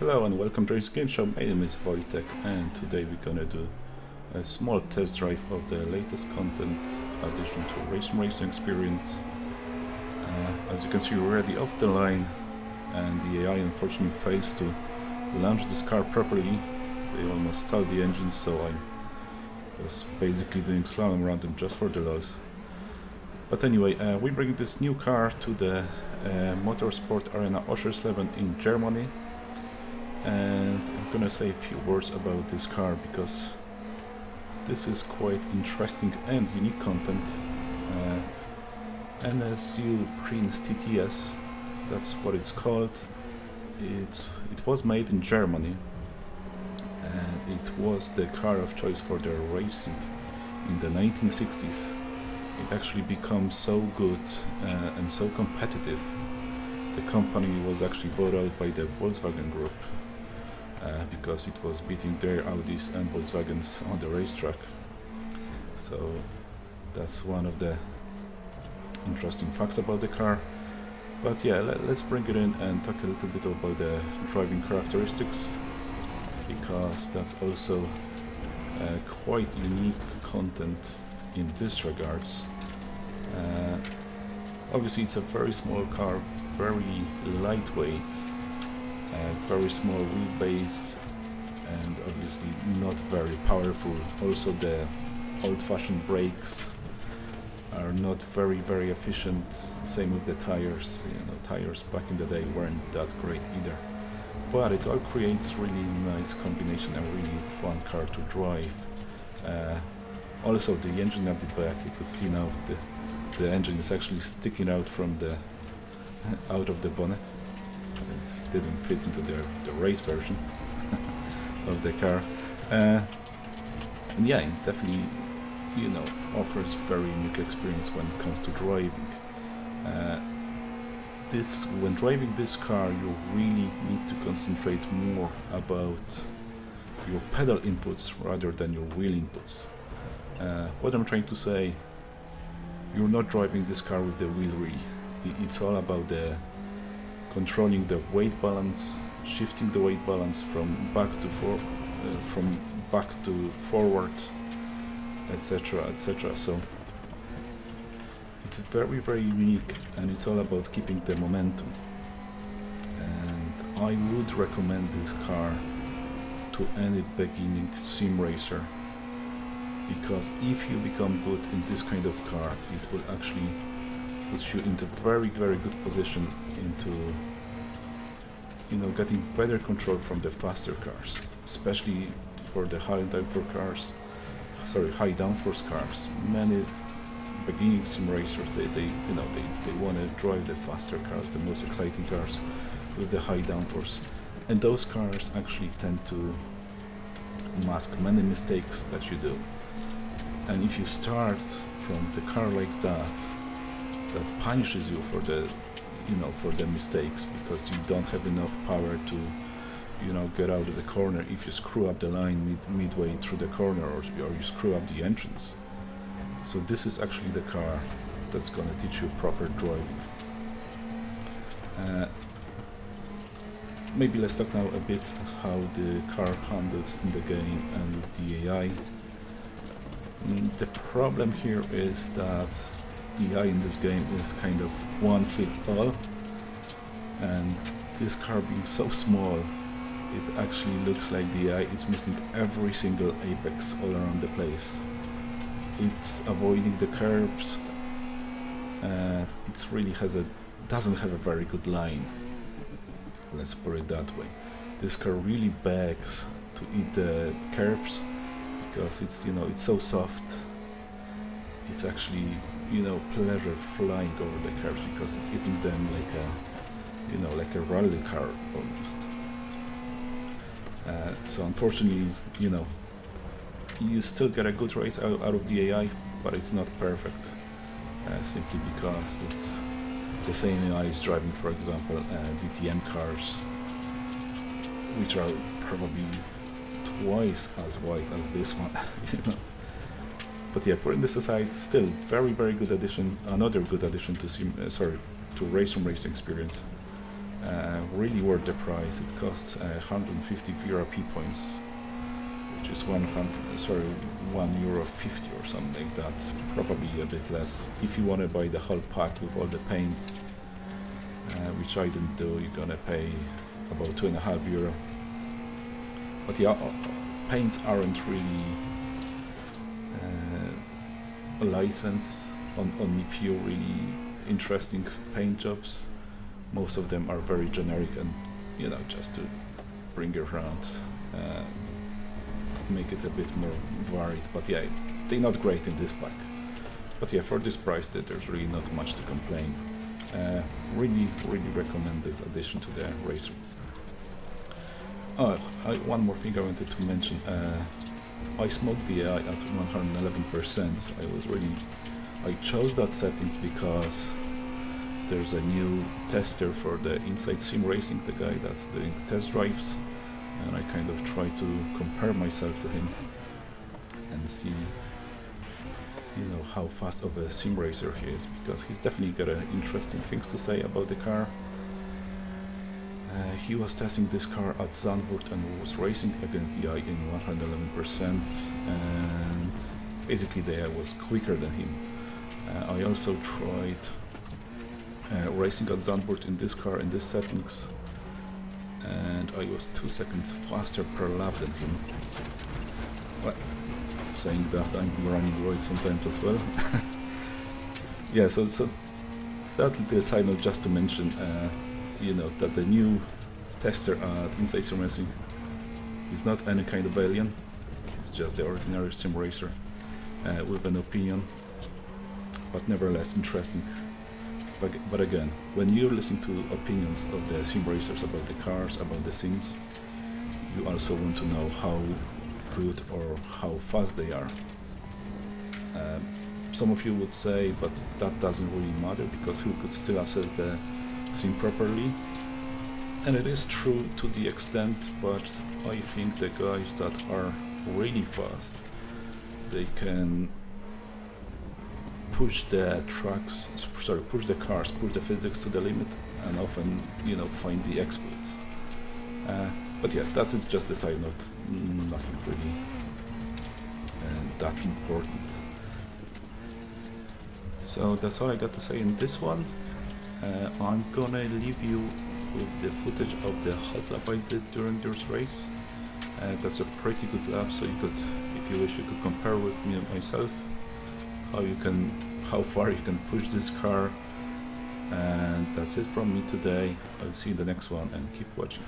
Hello and welcome to RacinGameShow. My name is Wojtek and today we're gonna do a small test drive of the latest content addition to RaceRoom Racing Experience. As you can see, we're already off the line and the AI unfortunately fails to launch this car properly. They almost stalled the engine, so I was basically doing slalom around them just for the loss. But anyway, we bring this new car to the motorsport arena Oschersleben in Germany. And I'm gonna say a few words about this car because this is quite interesting and unique content. NSU PRINZ TTS, that's what it's called. It was made in Germany and it was the car of choice for the racing in the 1960s. It actually became so good and so competitive. The company was actually bought out by the Volkswagen Group. Because it was beating their Audis and Volkswagens on the racetrack. So that's one of the interesting facts about the car. But yeah, let's bring it in and talk a little bit about the driving characteristics, because that's also quite unique content in this regards. Obviously it's a very small car, very lightweight, very small wheelbase, and obviously not very powerful. Also the old-fashioned brakes are not very efficient. Same with the tires. Tires back in the day weren't that great either. But it all creates really nice combination, a really fun car to drive. Also the engine at the back, you can see now the engine is actually sticking out from out of the bonnet. It didn't fit into the race version of the car, and yeah, it definitely offers very unique experience when it comes to driving. When driving this car, you really need to concentrate more about your pedal inputs rather than your wheel inputs. What I'm trying to say, you're not driving this car with the wheel really. It's all about controlling the weight balance, shifting the weight balance from back to forward, etc., etc. So it's very unique, and it's all about keeping the momentum. And I would recommend this car to any beginning sim racer, because if you become good in this kind of car, it will actually puts you into very good position into getting better control from the faster cars, especially for the high downforce cars. Many beginning sim racers they want to drive the faster cars, the most exciting cars with the high downforce, and those cars actually tend to mask many mistakes that you do. And if you start from the car like that punishes you for the mistakes, because you don't have enough power to get out of the corner if you screw up the line midway through the corner, or you screw up the entrance. So this is actually the car that's gonna teach you proper driving. Maybe let's talk now a bit how the car handles in the game and with the AI. The problem here is that AI in this game is kind of one fits all, and this car being so small, it actually looks like the AI is missing every single apex all around the place. It's avoiding the curbs, and it really doesn't have a very good line. Let's put it that way. This car really begs to eat the curbs because it's so soft. It's actually pleasure flying over the curbs because it's eating them like a rally car almost. So unfortunately, you still get a good race out of the AI, but it's not perfect, simply because it's the same AI is driving, for example, DTM cars, which are probably twice as wide as this one. But yeah, putting this aside, still very good addition, another good addition to RaceRoom Racing Experience. Really worth the price. It costs 150 VRP points, which is €1.50 or something like that. Probably a bit less. If you want to buy the whole pack with all the paints, which I didn't do, you're gonna pay about €2.50. But yeah, paints aren't really a license on only few really interesting paint jobs. Most of them are very generic and, you know, just to bring it around, make it a bit more varied. But yeah, they're not great in this pack. But yeah, for this price, there's really not much to complain. Really recommended addition to the RaceRoom. Oh, one more thing I wanted to mention. I smoked the AI at 111%. I chose that settings because there's a new tester for the Inside Sim Racing, the guy that's doing test drives, and I kind of try to compare myself to him and see, you know, how fast of a sim racer he is, because he's definitely got interesting things to say about the car. He was testing this car at Zandvoort and was racing against the AI in 111%, and basically the AI was quicker than him. I also tried racing at Zandvoort in this car in these settings, and I was 2 seconds faster per lap than him. Well, saying that, I'm running roids sometimes as well. Yeah, so that little side note just to mention, you know, that the new tester at Inside Sim Racing, he's not any kind of alien, he's just the ordinary sim racer with an opinion, but nevertheless interesting. But again, when you listen to opinions of the sim racers about the cars, about the sims, you also want to know how good or how fast they are. Some of you would say, but that doesn't really matter because who could still assess the sim properly? And it is true to the extent, but I think the guys that are really fast, they can push the cars, push the physics to the limit, and often, you know, find the exploits. But yeah, that is just a side note, nothing really that important. So that's all I got to say in this one. I'm gonna leave you with the footage of the hot lap I did during this race. That's a pretty good lap, so you could, if you wish, you could compare with me and myself how far you can push this car. And that's it from me today. I'll see you in the next one, and keep watching.